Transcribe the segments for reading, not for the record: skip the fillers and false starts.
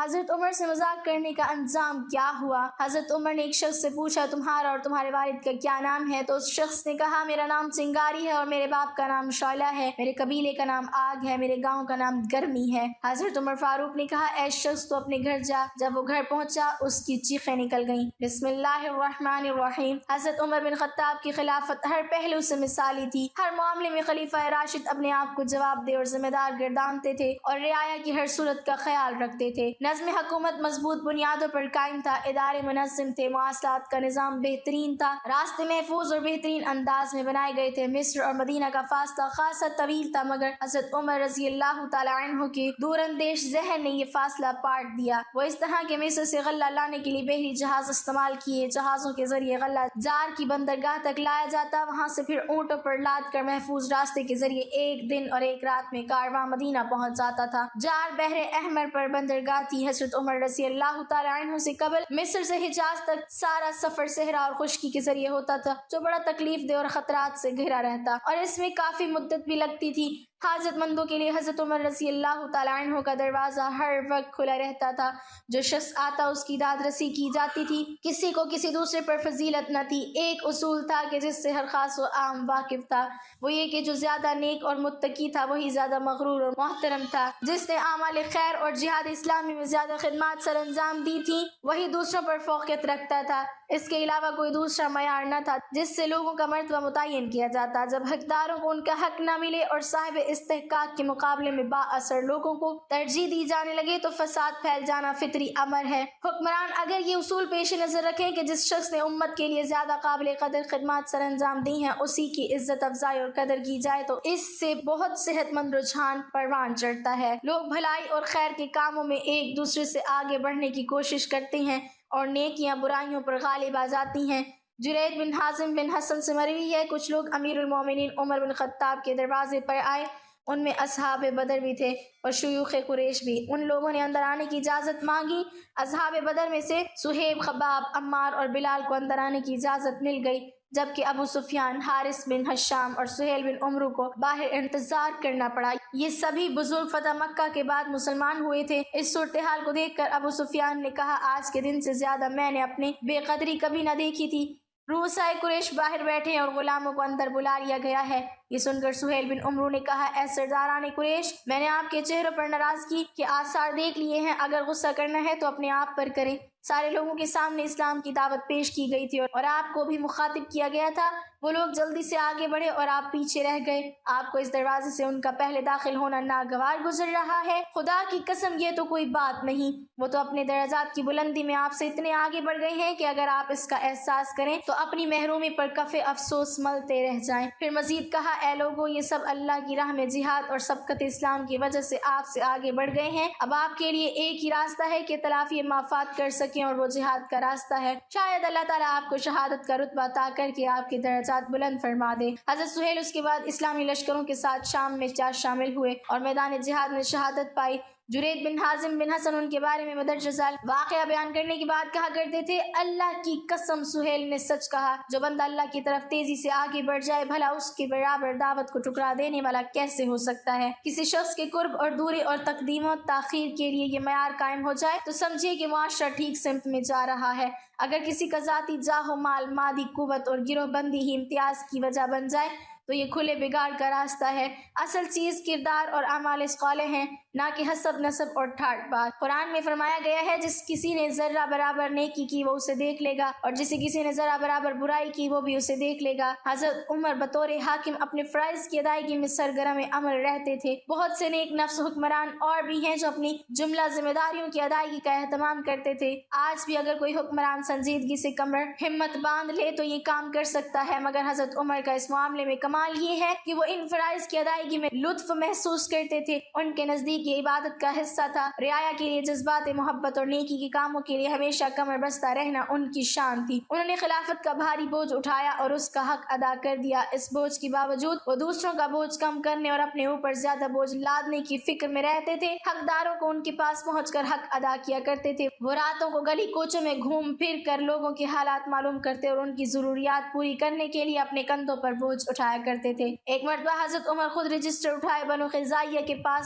حضرت عمر سے مذاق کرنے کا انجام کیا ہوا؟ حضرت عمر نے ایک شخص سے پوچھا تمہارا اور تمہارے والد کا کیا نام ہے؟ تو اس شخص نے کہا میرا نام چنگاری ہے اور میرے باپ کا نام شعلہ ہے، میرے قبیلے کا نام آگ ہے، میرے گاؤں کا نام گرمی ہے۔ حضرت عمر فاروق نے کہا اے شخص تو اپنے گھر جا۔ جب وہ گھر پہنچا اس کی چیخیں نکل گئیں۔ بسم اللہ الرحمن الرحیم۔ حضرت عمر بن خطاب کی خلافت ہر پہلو سے مثالی تھی۔ ہر معاملے میں خلیفہ راشد اپنے آپ کو جواب دہ اور ذمہ دار گردانتے تھے اور رعایا کی ہر صورت کا خیال رکھتے تھے۔ نظم حکومت مضبوط بنیادوں پر قائم تھا، ادارے منظم تھے، مواصلات کا نظام بہترین تھا، راستے محفوظ اور بہترین انداز میں بنائے گئے تھے۔ مصر اور مدینہ کا فاصلہ خاصا طویل تھا مگر حضرت عمر رضی اللہ تعالیٰ عنہ کے دور اندیش ذہن نے یہ فاصلہ پاٹ دیا۔ وہ اس طرح کہ مصر سے غلہ لانے کے لیے بحری جہاز استعمال کیے، جہازوں کے ذریعے غلہ جار کی بندرگاہ تک لایا جاتا، وہاں سے پھر اونٹوں پر لاد کر محفوظ راستے کے ذریعے ایک دن اور ایک رات میں کارواں مدینہ پہنچ جاتا تھا۔ جار بحر احمر پر بندرگاہ تھی۔ حضرت عمر رضی اللہ تعالیٰ عنہ سے قبل مصر سے حجاز تک سارا سفر صحرا اور خشکی کے ذریعے ہوتا تھا، جو بڑا تکلیف دہ اور خطرات سے گھرا رہتا اور اس میں کافی مدت بھی لگتی تھی۔ حاجت مندوں کے لیے حضرت عمر رضی اللہ تعالیٰ عنہ کا دروازہ ہر وقت کھلا رہتا تھا۔ جو شخص آتا اس کی داد رسی کی جاتی تھی، کسی کو کسی دوسرے پر فضیلت نہ تھی۔ ایک اصول تھا کہ جس سے ہر خاص و عام واقف تھا، وہ یہ کہ جو زیادہ نیک اور متقی تھا وہی زیادہ مغرور اور محترم تھا۔ جس نے اعمال خیر اور جہاد اسلامی میں زیادہ خدمات سر انجام دی تھی وہی دوسروں پر فوقیت رکھتا تھا۔ اس کے علاوہ کوئی دوسرا معیار نہ تھا جس سے لوگوں کا مرتبہ متعین کیا جاتا۔ جب حقداروں کو ان کا حق نہ ملے اور صاحب استحقاق کے مقابلے میں با اثر لوگوں کو ترجیح دی جانے لگے تو فساد پھیل جانا فطری امر ہے۔ حکمران اگر یہ اصول پیش نظر رکھیں کہ جس شخص نے امت کے لیے زیادہ قابل قدر خدمات سر انجام دی ہیں اسی کی عزت افزائی اور قدر کی جائے تو اس سے بہت صحت مند رجحان پروان چڑھتا ہے۔ لوگ بھلائی اور خیر کے کاموں میں ایک دوسرے سے آگے بڑھنے کی کوشش کرتے ہیں اور نیکیاں برائیوں پر غالب آ جاتی ہیں۔ جرید بن حازم بن حسن سے مروی ہے کچھ لوگ امیر المومنین عمر بن خطاب کے دروازے پر آئے، ان میں اصحاب بدر بھی تھے اور شیوخ قریش بھی۔ ان لوگوں نے اندر آنے کی اجازت مانگی۔ اصحاب بدر میں سے صہیب، خباب، عمار اور بلال کو اندر آنے کی اجازت مل گئی، جبکہ ابو سفیان، حارث بن حشام اور سہیل بن عمرو کو باہر انتظار کرنا پڑا۔ یہ سبھی بزرگ فتح مکہ کے بعد مسلمان ہوئے تھے۔ اس صورتحال کو دیکھ کر ابو سفیان نے کہا آج کے دن سے زیادہ میں نے اپنی بے قدری کبھی نہ دیکھی تھی۔ رؤسائے قریش باہر بیٹھے ہیں اور غلاموں کو اندر بلا لیا گیا ہے۔ یہ سن کر سہیل بن عمرو نے کہا اے سرداران قریش، میں نے آپ کے چہروں پر ناراضگی کے آثار دیکھ لیے ہیں، اگر غصہ کرنا ہے تو اپنے آپ پر کریں۔ سارے لوگوں کے سامنے اسلام کی دعوت پیش کی گئی تھی اور آپ کو بھی مخاطب کیا گیا تھا۔ وہ لوگ جلدی سے آگے بڑھے اور آپ پیچھے رہ گئے۔ آپ کو اس دروازے سے ان کا پہلے داخل ہونا ناگوار گزر رہا ہے۔ خدا کی قسم یہ تو کوئی بات نہیں، وہ تو اپنے درجات کی بلندی میں آپ سے اتنے آگے بڑھ گئے ہیں کہ اگر آپ اس کا احساس کریں تو اپنی محرومی پر کف افسوس ملتے رہ جائیں۔ پھر مزید کہا اے لوگوں، یہ سب اللہ کی راہ میں جہاد اور سبقت اسلام کی وجہ سے آپ سے آگے بڑھ گئے ہیں۔ اب آپ کے لیے ایک ہی راستہ ہے کہ تلافی مافات کر سکیں اور وہ جہاد کا راستہ ہے۔ شاید اللہ تعالیٰ آپ کو شہادت کا رتبہ عطا کر کے آپ کے درجات بلند فرما دے۔ حضرت سہیل اس کے بعد اسلامی لشکروں کے ساتھ شام میں جا شامل ہوئے اور میدان جہاد میں شہادت پائی۔ جرید بن حازم بن حسن ان کے بارے میں مدرجہ ذیل واقعہ بیان کرنے کے بعد کہا کرتے تھے اللہ کی قسم سہیل نے سچ کہا، جو بندہ اللہ کی طرف تیزی سے آگے بڑھ جائے بھلا اس کے برابر دعوت کو ٹکرا دینے والا کیسے ہو سکتا ہے۔ کسی شخص کے قرب اور دوری اور تقدیم و تاخیر کے لیے یہ معیار قائم ہو جائے تو سمجھیے کہ معاشرہ ٹھیک سمت میں جا رہا ہے۔ اگر کسی کا ذاتی جاہ و مال، مادی قوت اور گروہ بندی ہی امتیاز کی وجہ بن جائے تو یہ کھلے بگاڑ کا راستہ ہے۔ اصل چیز کردار اور اعمال صالح ہیں، نہ کہ حسب نسب اور ٹھاٹ بات۔ قرآن میں فرمایا گیا ہے جس کسی نے ذرہ برابر نیکی کی وہ اسے دیکھ لے گا اور جسے کسی نے ذرہ برابر برائی کی وہ بھی اسے دیکھ لے گا۔ حضرت عمر بطور حاکم اپنے فرائض کی ادائیگی میں سرگرم عمل رہتے تھے۔ بہت سے نیک نفس حکمران اور بھی ہیں جو اپنی جملہ ذمہ داریوں کی ادائیگی کا اہتمام کرتے تھے۔ آج بھی اگر کوئی حکمران سنجیدگی سے کمر ہمت باندھ لے تو یہ کام کر سکتا ہے، مگر حضرت عمر کا اس معاملے میں کمال یہ ہے کہ وہ ان فرائض کی ادائیگی میں لطف محسوس کرتے تھے۔ ان کے نزدیک یہ عبادت کا حصہ تھا۔ رعایا کے لیے جذبات محبت اور نیکی کے کاموں کے لیے ہمیشہ کمر بستہ رہنا ان کی شان تھی۔ انہوں نے خلافت کا بھاری بوجھ اٹھایا اور اس کا حق ادا کر دیا۔ اس بوجھ کے باوجود وہ دوسروں کا بوجھ کم کرنے اور اپنے اوپر زیادہ بوجھ لادنے کی فکر میں رہتے تھے۔ حقداروں کو ان کے پاس پہنچ کر حق ادا کیا کرتے تھے۔ وہ راتوں کو گلی کوچوں میں گھوم پھر کر لوگوں کے حالات معلوم کرتے اور ان کی ضروریات پوری کرنے کے لیے اپنے کندھوں پر بوجھ اٹھایا کرتے تھے۔ ایک مرتبہ حضرت عمر خود رجسٹر اٹھائے بنو خزاعیہ کے پاس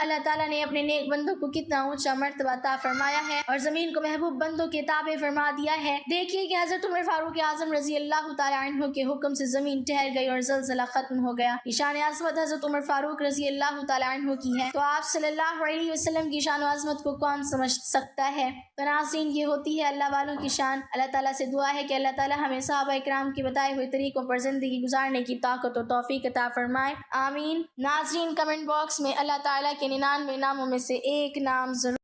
اللہ تعالیٰ نے اپنے نیک بندوں کو کتنا اونچا مرتبہ عطا فرمایا ہے اور زمین کو محبوب بندوں کے تابع فرما دیا ہے۔ دیکھیے کہ حضرت عمر فاروق اعظم رضی اللہ تعالیٰ عنہ کے حکم سے زمین ٹھہر گئی اور زلزلہ ختم ہو گیا۔ شان عظمت حضرت عمر فاروق رضی اللہ تعالیٰ عنہ کی ہے، تو آپ صلی اللہ علیہ وسلم کی شان و عظمت کو کون سمجھ سکتا ہے؟ تو ناظرین یہ ہوتی ہے اللہ والوں کی شان۔ اللہ تعالیٰ سے دعا ہے کہ اللہ تعالیٰ ہمیں صحابہ اکرام کے بتائے ہوئے طریقوں پر زندگی گزارنے کی طاقت و توفیق عطا فرمائے، آمین۔ ناظرین کمنٹ باکس میں اللہ تعالیٰ کے 99 ناموں میں سے ایک نام ضرور